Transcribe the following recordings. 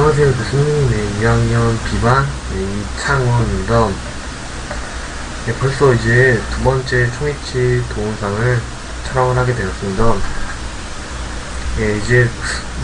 안녕하세요 교수님. 네, 2학년 B반 이창원입니다. 네, 벌써 이제 두 번째 초이치 동영상을 촬영을 하게 되었습니다. 예, 이제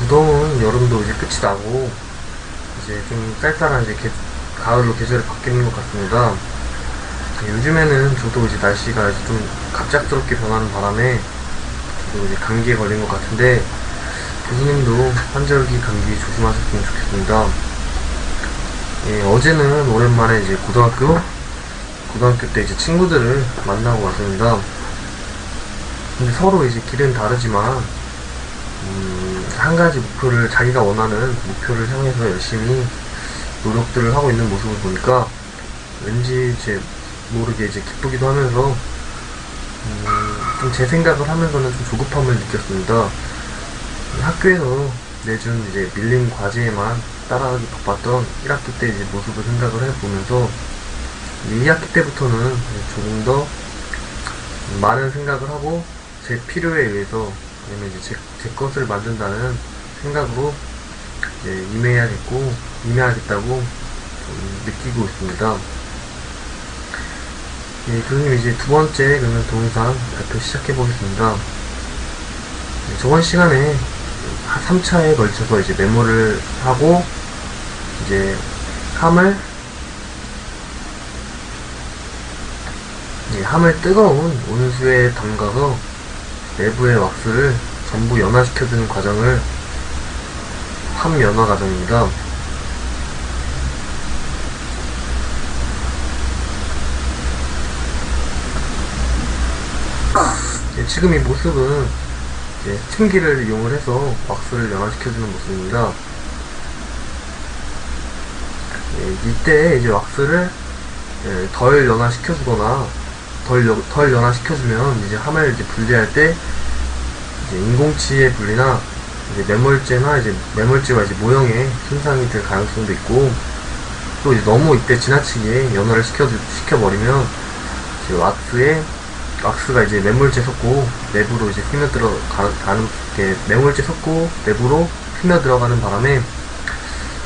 무더운 여름도 이제 끝이 나고 이제 좀 쌀쌀한 이제 가을로 계절이 바뀌는 것 같습니다. 예, 요즘에는 저도 이제 날씨가 이제 좀 갑작스럽게 변하는 바람에 저도 이제 감기에 걸린 것 같은데, 교수님도 환절기 감기 조심하셨으면 좋겠습니다. 예, 어제는 오랜만에 이제 고등학교 때 이제 친구들을 만나고 왔습니다. 근데 서로 이제 길은 다르지만, 한 가지 목표를, 자기가 원하는 목표를 향해서 열심히 노력들을 하고 있는 모습을 보니까 왠지 이제 모르게 이제 기쁘기도 하면서, 좀 제 생각을 하면서는 좀 조급함을 느꼈습니다. 학교에서 내준 이제 밀린 과제에만 따라가기 바빴던 1학기 때 이제 모습을 생각을 해보면서 2학기 때부터는 조금 더 많은 생각을 하고 제 필요에 의해서, 아니면 이제 제 것을 만든다는 생각으로 이제 임해야겠다고 좀 느끼고 있습니다. 예, 교수님 이제 두 번째 그러면 동영상 발표 시작해 보겠습니다. 저번 시간에 3차에 걸쳐서 이제 메모를 하고, 이제 함을 뜨거운 온수에 담가서 내부의 왁스를 전부 연화시켜주는 과정을 함 연화 과정입니다. 지금 이 모습은 스팀기를 이용을 해서 왁스를 연화시켜주는 모습입니다. 이때 이제 왁스를 덜 연화시켜주거나 덜 연화시켜주면 이제 함을 이제 분리할 때 이제 인공치의 분리나 이제 매몰제와 이제 모형에 손상이 될 가능성도 있고, 또 이제 너무 이때 지나치게 연화를 시켜버리면 이제 왁스가 이제 매몰제 섞고 내부로 이제 매몰제 섞고 내부로 스며 들어가는 바람에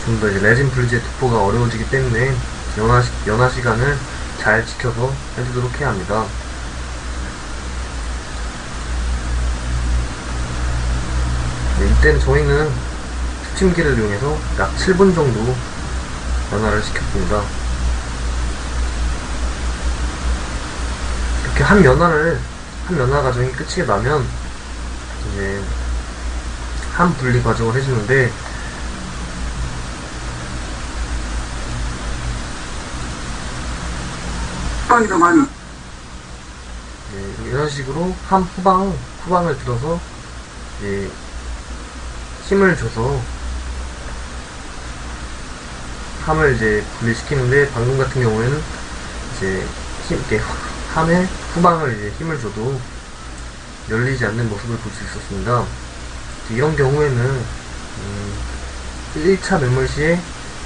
좀 더 이제 레진 분리제 도포가 어려워지기 때문에 연화 시간을 잘 지켜서 해주도록 해야 합니다. 네, 이때는 저희는 스팀기를 이용해서 약 7분 정도 연화를 시켰습니다. 이렇게 함 연화 과정이 끝이 나면 이제 함 분리 과정을 해주는데, 빵이다 많이. 이런 식으로 함 후방을 들어서 힘을 줘서 함을 이제 분리시키는데, 방금 같은 경우에는 이제 이렇게 함의 후방을 이제 힘을 줘도 열리지 않는 모습을 볼 수 있었습니다. 이런 경우에는 1차 매몰 시에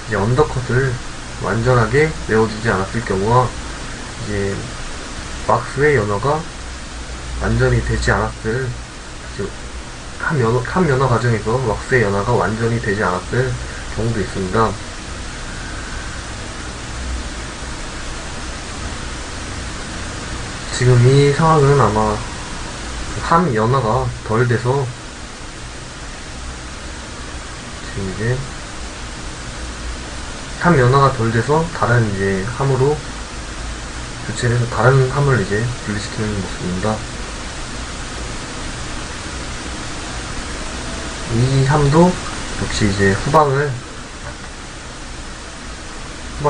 이제 언더컷을 완전하게 내어주지 않았을 경우와 이제 왁스의 연화가 완전히 되지 않았을, 함 연화 과정에서 왁스의 연화가 완전히 되지 않았을 경우도 있습니다. 지금 이 상황은 아마 함 연화가 덜 돼서 지금 이제 함 연화가 덜 돼서 다른 이제 함으로 교체를 해서 다른 함을 이제 분리시키는 모습입니다. 이 함도 역시 이제 후방이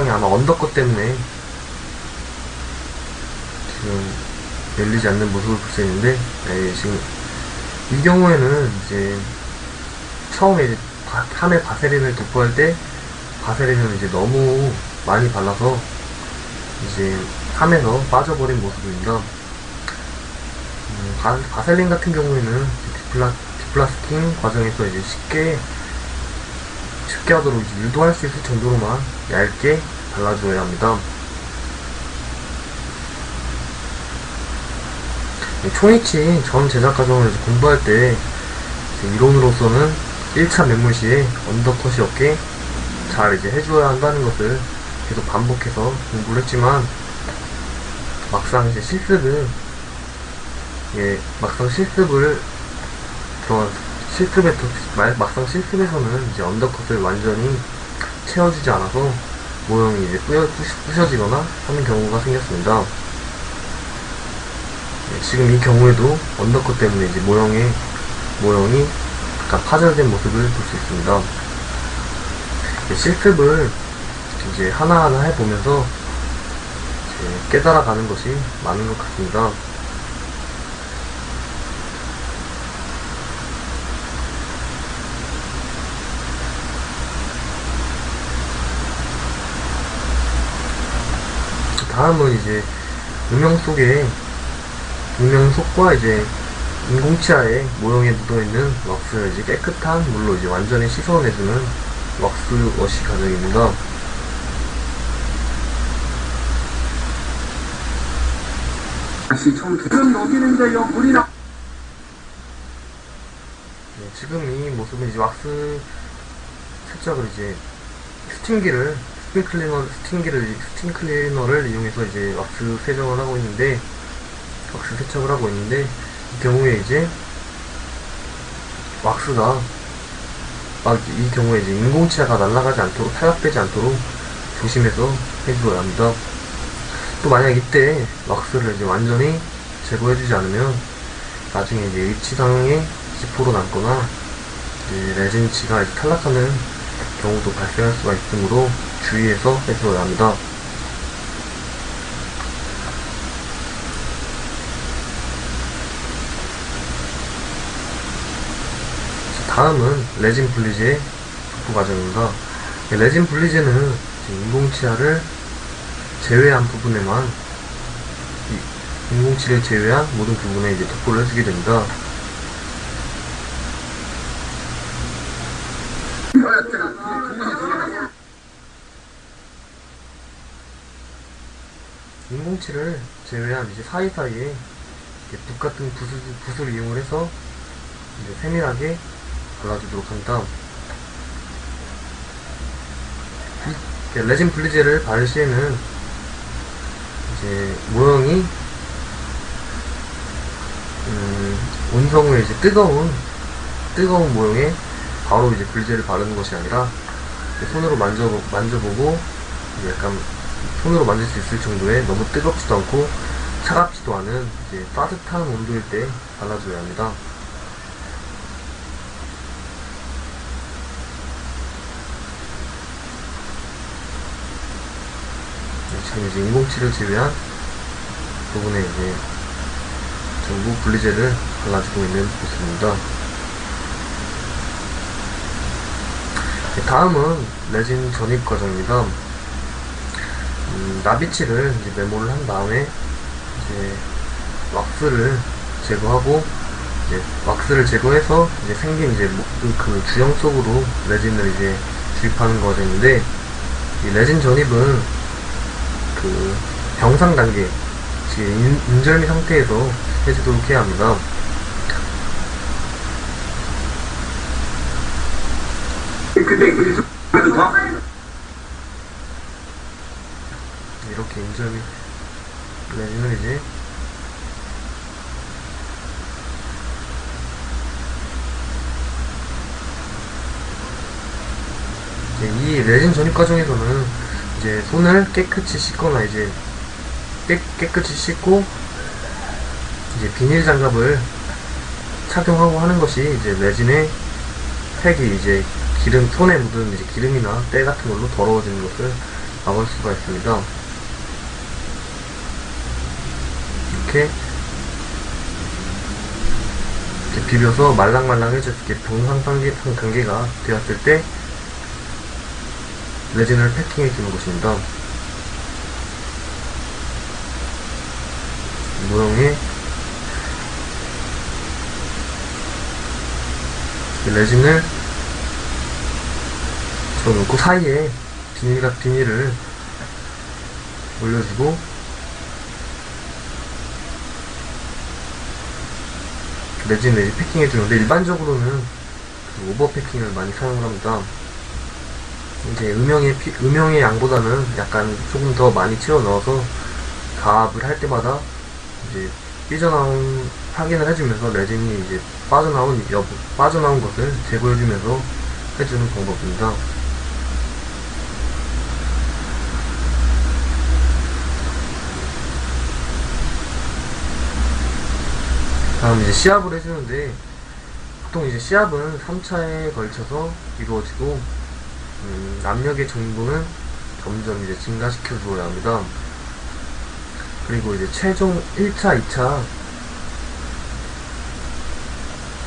아마 언더컷 때문에 지금 열리지 않는 모습을 볼 수 있는데, 지금 이 경우에는 이제 처음에 이제 함에 바세린을 도포할 때 바세린을 이제 너무 많이 발라서 이제 함에서 빠져버린 모습입니다. 바셀린 같은 경우에는 디플라스팅 과정에서 이제 쉽게 하도록 이제 유도할 수 있을 정도로만 얇게 발라줘야 합니다. 초이치 전 제작 과정을 공부할 때 이론으로서는 1차 매몰 시에 언더컷이 없게 잘 이제 해줘야 한다는 것을 계속 반복해서 공부를 했지만 막상 이제 실습을 막상 실습을 막상 실습에서는 이제 언더컷을 완전히 채워주지 않아서 모형이 이제 부셔지거나 하는 경우가 생겼습니다. 지금 이 경우에도 언더컷 때문에 이제 모형이 약간 파절된 모습을 볼 수 있습니다. 실습을 이제 하나하나 해보면서 이제 깨달아가는 것이 많은 것 같습니다. 다음은 이제 음영속과 이제 인공치아에 모형에 묻어있는 왁스를 이제 깨끗한 물로 이제 완전히 씻어내주는 왁스워시 과정입니다. 다시 지금 여기는데요, 물이 나. 지금 이 모습은 이제 왁스 세척을 이제 스팀 클리너를 이용해서 이제 왁스 세척을 하고 있는데, 이 경우에 이제 이 경우에 이제 인공치아가 날아가지 않도록, 타격되지 않도록 조심해서 해줘야 합니다. 또 만약 이때 왁스를 이제 완전히 제거해주지 않으면 나중에 이제 입치상에 지포로 남거나 레진치가 이제 탈락하는 경우도 발생할 수가 있으므로 주의해서 해줘야 합니다. 다음은 레진 분리제의 도포 과정입니다. 레진 분리제는 인공치아를 제외한 부분에만, 인공치를 제외한 모든 부분에 이제 도포를 해주게 됩니다. 인공치를 제외한 이제 사이사이에 붓 같은 붓을 이용해서 이제 세밀하게 발라주도록 합니다. 레진 분리제를 바를 시에는 이제 모형이 온성을 이제 뜨거운 모형에 바로 이제 분리제를 바르는 것이 아니라 손으로 만져보고 약간 손으로 만질 수 있을 정도의 너무 뜨겁지도 않고 차갑지도 않은 이제 따뜻한 온도일 때 발라줘야 합니다. 지금 이제 인공치를 제외한 부분에 이제 전부 분리제를 발라주고 있는 모습입니다. 다음은 레진 전입 과정입니다. 나비치를 이제 메모를 한 다음에 이제 왁스를 제거하고, 이제 왁스를 제거해서 이제 생긴 이제 그 주형 속으로 레진을 이제 주입하는 과정인데, 이 레진 전입은 그 병상 단계, 지금 인절미 상태에서 해주도록 해야 합니다. 이렇게 인절미 레진을 이제 이 레진 전입 과정에서는 이제 손을 깨끗이 씻거나 이제 깨끗이 씻고 이제 비닐 장갑을 착용하고 하는 것이 이제 레진의 팩이 이제 손에 묻은 이제 기름이나 때 같은 걸로 더러워지는 것을 막을 수가 있습니다. 이렇게 비벼서 말랑말랑해져 이렇게 병상 단계가 되었을 때 레진을 패킹해 주는 것입니다. 모형에 레진을 넣고 사이에 비닐을 올려주고, 레진을 이제 패킹해 주는데 일반적으로는 오버 패킹을 많이 사용을 합니다. 이제 음영의 양보다는 약간 조금 더 많이 채워 넣어서 가압을 할 때마다 이제 삐져나온 확인을 해주면서 레진이 이제 빠져나온 것을 제거해주면서 해주는 방법입니다. 다음 이제 시압을 해주는데, 보통 이제 시압은 3차에 걸쳐서 이루어지고, 압력의 정도는 점점 이제 증가시켜 주어야 합니다. 그리고 이제 최종 1차, 2차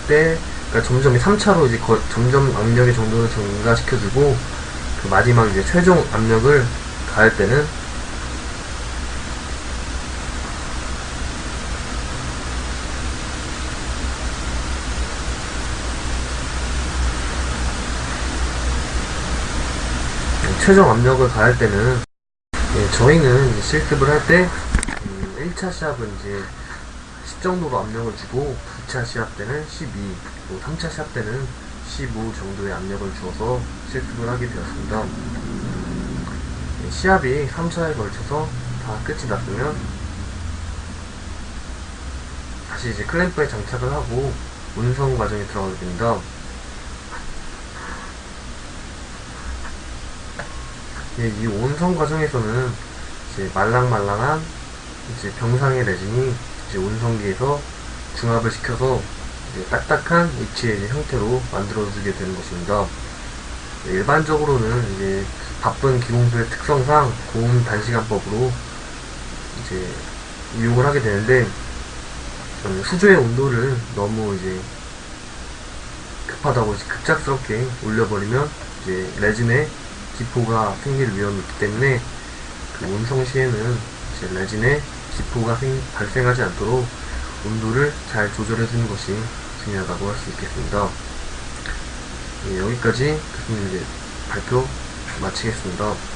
때, 그러니까 점점 3차로 이제 점점 압력의 정도를 증가시켜 주고, 그 마지막 이제 최종 압력을 가할 때는 최종 압력을 가할 때는, 예, 저희는 이제 실습을 할 때 1차 시합은 이제 10 정도로 압력을 주고, 2차 시합 때는 12, 또 3차 시합 때는 15 정도의 압력을 주어서 실습을 하게 되었습니다. 예, 시합이 3차에 걸쳐서 다 끝이 났으면 다시 이제 클램프에 장착을 하고 운송 과정에 들어가게 됩니다. 예, 이 온성 과정에서는 이제 말랑말랑한 이제 병상의 레진이 이제 온성기에서 중합을 시켜서 이제 딱딱한 입체의 이제 형태로 만들어주게 되는 것입니다. 예, 일반적으로는 이제 바쁜 기공소의 특성상 고온 단시간법으로 이제 이용을 하게 되는데, 수조의 온도를 너무 이제 급하다고 급작스럽게 올려버리면 이제 레진에 기포가 생길 위험이 있기 때문에 그 온성 시에는 이제 레진에 기포가 발생하지 않도록 온도를 잘 조절해 주는 것이 중요하다고 할 수 있겠습니다. 예, 여기까지 교수님 이제 발표 마치겠습니다.